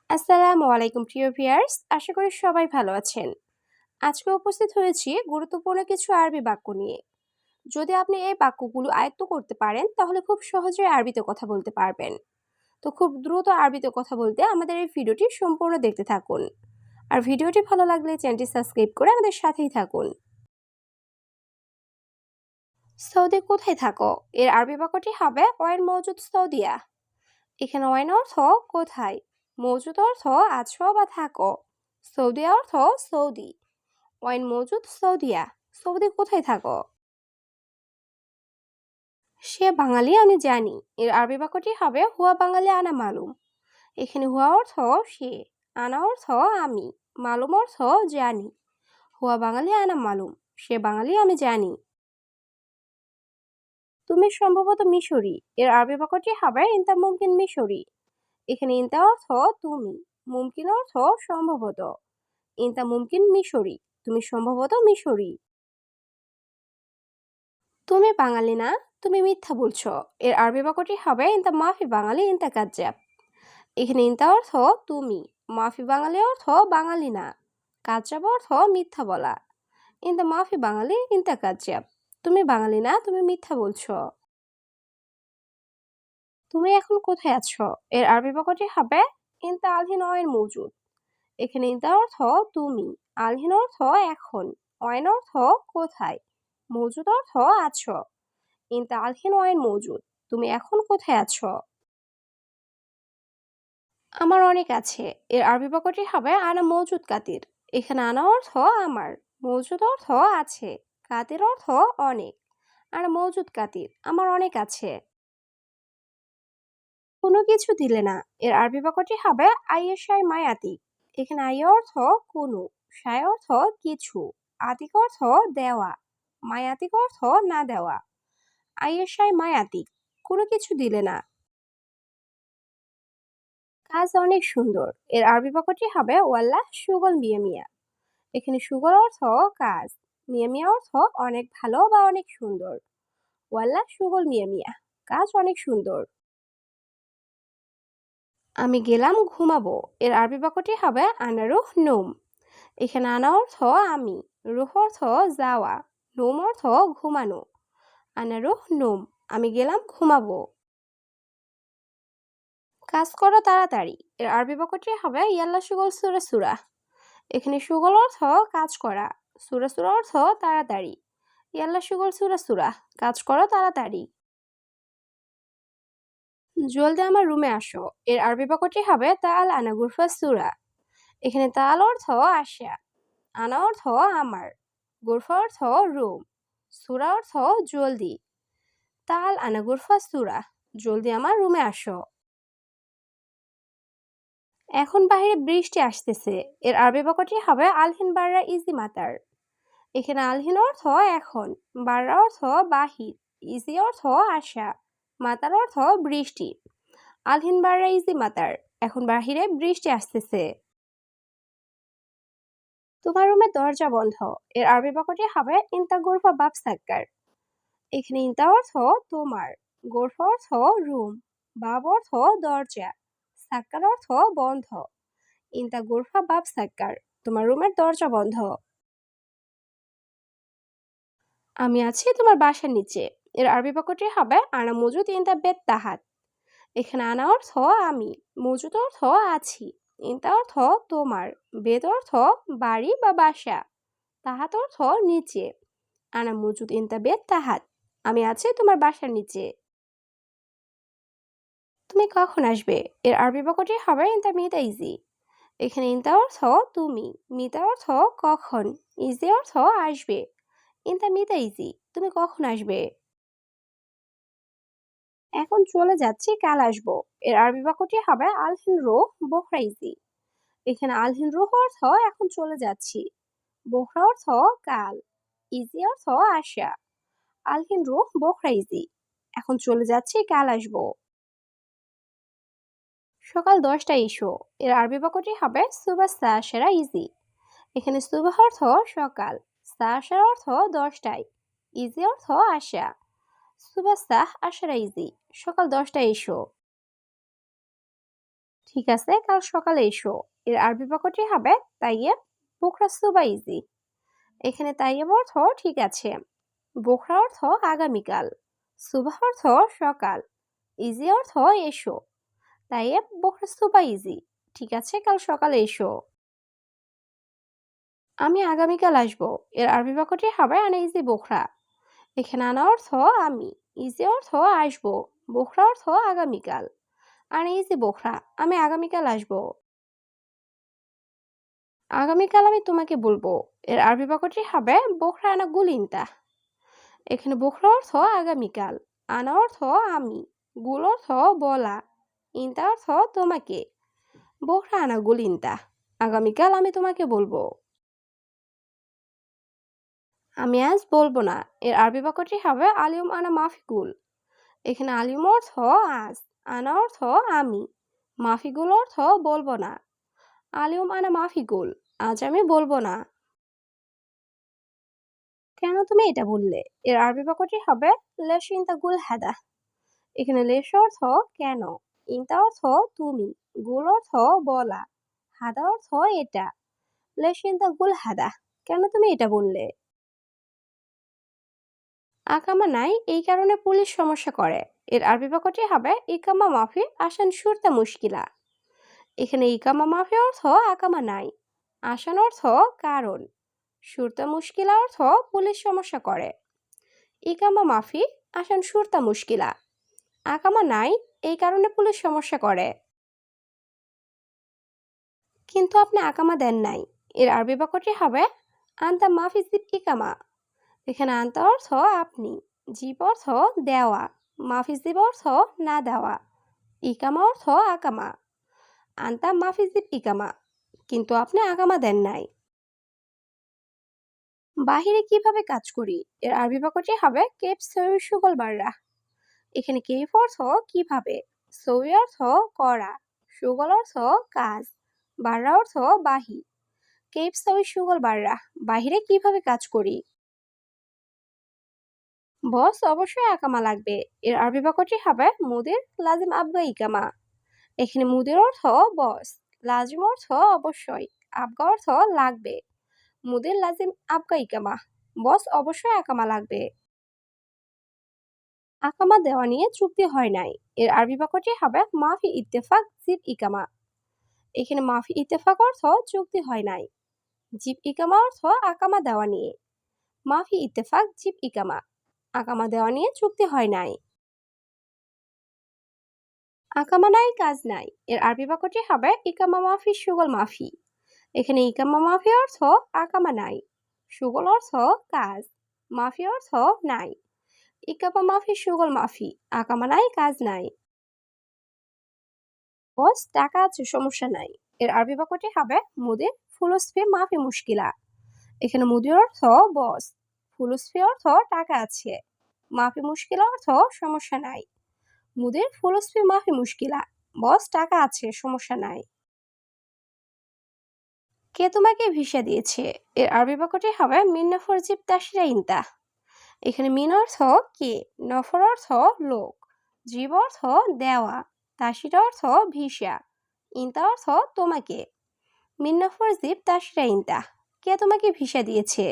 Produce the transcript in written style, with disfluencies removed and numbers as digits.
আসসালামু আলাইকুম প্রিয় ভিউয়ার্স, আশা করি সবাই ভালো আছেন। আজকে উপস্থিত হয়েছি গুরুত্বপূর্ণ কিছু আরবি বাক্য নিয়ে। যদি আপনি এই বাক্যগুলো আয়ত্ত করতে পারেন তাহলে খুব সহজেই আরবিতে কথা বলতে পারবেন। তো খুব দ্রুত আরবিতে কথা বলতে আমাদের এই ভিডিওটি সম্পূর্ণ দেখতে থাকুন। আর ভিডিওটি ভালো লাগলে চ্যানেলটি সাবস্ক্রাইব করে আমাদের সাথেই থাকুন। সৌদি কোথায় থাকো? এর আরবি বাক্যটি হবে ওয়াইন মওজুদ সৌদিয়া। এখানে ওয়াইন অর্থ কোথায়, মওজুদ অর্থ আছো বা থাকো, সৌদি অর্থ সৌদি। ওয়াইন মওজুদ সৌদিয়া, সৌদি কোথায় থাকো? সে বাঙালি আমি জানি। এর আরবি বাক্যটি হবে হুয়া বাঙালি আনা মালুম। এখানে হুয়া অর্থ সে, আনা অর্থ আমি, মালুম অর্থ জানি। হুয়া বাঙালি আনা মালুম, সে বাঙালি আমি জানি। তুমি সম্ভবত মিশরি। এর আরবি বাক্যটি হবে ইনতা মুমকিন মিশরি। এখানে ইনতা অর্থ তুমি, মুমকিন অর্থ সম্ভবত। ইনতা মুমকিন মিশরি, তুমি সম্ভবত মিশরি। তুমি বাঙালি না, তুমি মিথ্যা বলছো। এর আরবি বাক্যটি হবে ইনতা মাফি বাঙালি ইনতা কাজ্জাব। এখানে ইনতা অর্থ তুমি, মাফি বাঙালি অর্থ বাঙালি না, কাজ্জাব অর্থ মিথ্যা বলা। ইনতা মাফি বাঙালি ইনতা কাজ্জাব, তুমি বাঙালি না, তুমি মিথ্যা বলছো। তুমি এখন কোথায় আছো? এর আরবি বাক্যটি হবে ইনতা আলহিন অয়েন মৌজুদ। এখানে ইনতা অর্থ তুমি, আলহিন অর্থ এখন, অয়েন অর্থ কোথায়, মৌজুদ অর্থ আছো। ইনতা আলহিন ওয়াইন মৌজুদ, তুমি এখন কোথায় আছো? আমার অনেক আছে। এর আরবি বাক্যটি হবে আনা মৌজুদ কাতির। এখানে আনা অর্থ আমার, মৌজুদ অর্থ আছে, কাতির অর্থ অনেক। আনা মৌজুদ কাতির, আমার অনেক আছে। কোনো কিছু দিলে না। এর আরবি বাক্যটি হবে আইয়েশাই মায়াতি। এখানে আইয়া অর্থ কোনো, সায় অর্থ কিছু, আতিক অর্থ দেওয়া, মায়াতিক অর্থ না দেওয়া। আইয়েশাই মায়াতি, কোনো কিছু দিলে না। কাজ অনেক সুন্দর। এর আরবি বাক্যটি হবে ওয়াল্লাহ সুগল মিয়া মিয়া। এখানে সুগল অর্থ কাজ, মিয়া মিয়া অর্থ অনেক ভালো বা অনেক সুন্দর। ওয়াল্লাহ সুগল মিয়া মিয়া, কাজ অনেক সুন্দর। আমি গেলাম ঘুমাবো। এর আরবি বাক্যটি হবে আনারুহ নোম। এখানে আনা অর্থ আমি, রুহ অর্থ যাওয়া, নোম অর্থ ঘুমানো। আনারুহ নোম, আমি গেলাম ঘুমাবো। কাজ করো তাড়াতাড়ি। এর আরবি বাক্যটি হবে ইয়াল্লা সুগল সুরা সুরা। এখানে সুগল অর্থ কাজ করা, সুরা সুরা অর্থ তাড়াতাড়ি। ইয়াল্লা সুগল সুরা সুরা, কাজ করো তাড়াতাড়ি। জলদি আমার রুমে আসো। এর আরবি বাক্যটি হবে তাল আনা গুরফা সুরা। এখানে তাল অর্থ আসা, আনা অর্থ আমার, গুরফা অর্থ রুম, সুরা অর্থ জলদি। তাল আনা গুরফা সুরা, জলদি আমার রুমে আসো। এখন বাইরে বৃষ্টি আসতেছে। এর আরবি বাক্যটি হবে আলহিন বাররা ইজি মাতার। এখানে আলহিন অর্থ এখন, বাররা অর্থ বাহির, ইজি অর্থ আসা, মাতার অর্থ বৃষ্টি। আলহিন বাররা ইজি মাতার, এখন বাহিরে বৃষ্টি আসতেছে। তোমার রুমের দরজা বন্ধ। এর আরবি বাক্যটি হবে ইনতা গোরফা বাব সাক্কার। এখানে ইনতা অর্থ তোমার, গোরফা অর্থ রুম, বাব অর্থ দরজা, সাক্কার অর্থ বন্ধ। ইনতা গোরফা বাব সাক্কার, তোমার রুমের দরজা বন্ধ। আমি আছি তোমার বাসার নিচে। এর আরবি বাক্যটি হবে আনা মজুদ ইন দা বেত তাহাত। এখানে আনা অর্থ আমি, মজুদ অর্থ আছি, ইনতা অর্থ তোমার, বেত অর্থ বাড়ি বা বাসা, তাহাত অর্থ নিচে। আনা মজুদ ইন দা বেত তাহাত, আমি আছি তোমার বাসার নিচে। তুমি কখন আসবে? এর আরবি বাক্যটি হবে ইনতা মিতা ইজি। এখানে ইনতা অর্থ তুমি, মিতা অর্থ কখন, ইজি অর্থ আসবে। ইনতা মিতা ইজি, তুমি কখন আসবে? এখন চলে যাচ্ছি, কাল আসবো। এর আরবি বাক্যটি হবে আলহিন রোহ বোখরাইজি। এখানে আলহিন রোহ অর্থ এখন চলে যাচ্ছি, বোখরা অর্থ কাল, ইজি অর্থ আসা। আলহিন রোহ বোখরাইজি, এখন চলে যাচ্ছি, কাল আসবো। সকাল 10টায় এসো। এর আরবি বাক্যটি হবে সুবাহ সারা ইজি। এখানে সুবাহ অর্থ সকাল, সারা অর্থ 10টায়, ইজি অর্থ আসা। সুবাহ আশারা ইজি, সকাল 10টায় এসো। ঠিক আছে, কাল সকালে এসো। এর আরবি বাক্যটি হবে তাইয়েব বুকরা সুবা ইজি। এখানে তাইয়েব অর্থ ঠিক আছে, বুকরা অর্থ আগামীকাল, সুবাহ অর্থ সকাল, ইজি অর্থ এসো। তাইয়েব বুকরা সুবা ইজি, ঠিক আছে কাল সকালে এসো। আমি আগামীকাল আসবো। এর আরবি বাক্যটি হবে আনা ইজি বোখরা। এখানে আনা অর্থ আমি, ইজি অর্থ আসবো, বোখরা অর্থ আগামীকাল। আনা ইজি বোখরা, আমি আগামীকাল আসবো। আগামীকাল আমি তোমাকে বলবো। এর আরবি বাক্যটি হবে বোখরা আনা গুলিনতা। এখানে বোখরা অর্থ আগামীকাল, আনা অর্থ আমি, গুল অর্থ বলা, ইনতা অর্থ তোমাকে। বোখরা আনা গুলিনতা, আগামীকাল আমি তোমাকে বলবো। আমি আজ বলবো না। এর আরবি বাক্যটি হবে আলিউম আনা মাফিকুল। এখানে আলিম অর্থ আজ, আনা অর্থ আমি, মাফিগুল অর্থ বলবো না। আলিম আনা মাফিগুল, আজ আমি বলবো না। কেন তুমি এটা বললে? এর আরবি বাক্যটি হবে লেশ ইনতা গুল হাদা। এখানে লেশ অর্থ কেন, ইনতা অর্থ তুমি, গুল অর্থ বলা, হাদা অর্থ এটা। লেশ ইনতা গুল হাদা, কেন তুমি এটা বললে? আকামা নাই, এই কারণে পুলিশ সমস্যা করে। এর আরবি বাক্যটি হবে ইকামা মাফি আসান সুরতা মুশকিলা। এখানে ইকামা মাফি অর্থ আকামা নাই, আসান অর্থ কারণ, সুরতা মুশকিলা অর্থ পুলিশ সমস্যা করে। ইকামা মাফি আসান সুরতা মুশকিলা, আকামা নাই এই কারণে পুলিশ সমস্যা করে। কিন্তু আপনি আকামা দেন নাই। এর আরবি বাক্যটি হবে আন্তা মাফি জিব ইকামা। এখানে আন্তা অর্থ আপনি, জিব অর্থ দেওয়া, মাফি জিব অর্থ না দেওয়া, ইকামা অর্থ আকামা। আন্তা মাফি জিব ইকামা, কিন্তু আপনি আকামা দেন নাই। বাহিরে কিভাবে কাজ করি? এর আরবি বাক্যটি হবে কেপ সই সুগল বাররা। এখানে কেপ অর্থ কিভাবে, সই অর্থ করা, সুগল অর্থ কাজ, বাররা অর্থ বাহির। কেপ সই সুগল বাররা, বাহিরে কিভাবে কাজ করি। বস অবশ্যই আকামা লাগবে। এর আরবি বাক্যটি হবে মুদির লাজিম আবগা ইকামা। এখানে মুদির অর্থ বস, লাজিম অর্থ অবশ্যই, আবগা অর্থ লাগবে। মুদির লাজিম আবগা ইকামা, বস অবশ্যই আকামা লাগবে। আকামা দেওয়া নিয়ে চুক্তি হয় নাই। এর আরবি বাক্যটি হবে মাফি ইত্তেফাক জিব ইকামা। এখানে মাফি ইত্তেফাক অর্থ চুক্তি হয় নাই, জিব ইকামা অর্থ আকামা দেওয়া নিয়ে। মাফি ইত্তেফাক জিব ইকামা, আকামা দেওয়া নিয়ে চুক্তি হয় নাই। আকামা নাই কাজ নাই। এর আরবি বাক্যটি হবে ইকামা মাফি সুগল মাফি। এখানে ইকামা মাফি অর্থ আকামা নাই, সুগল অর্থ কাজ, মাফি অর্থ নাই। ইকামা মাফি সুগল মাফি, আকামা নাই কাজ নাই। বস টাকা আছে সমস্যা নাই। এর আরবি বাক্যটি হবে মুদির ফুলুসফি মাফি মুশকিলা। এখানে মুদির অর্থ বস, ফুলুসফি অর্থ টাকা আছে, মাফি মুশকিলা অর্থ সমস্যা নাই। মুদির ফুলুসফি মাফি মুশকিলা, বস টাকা আছে সমস্যা নাই। কে তোমাকে ভিসা দিয়েছে? এর আরবি বাক্যটি হবে মিন নফর জিব তাসিরা ইনতা। এখানে মিন অর্থ কে, নফর অর্থ লোক, জিব অর্থ দেওয়া, তাসিরা অর্থ ভিসা, ইনতা অর্থ তোমাকে। মিন নফর জিব তাসিরা ইনতা, কে তোমাকে ভিসা দিয়েছে?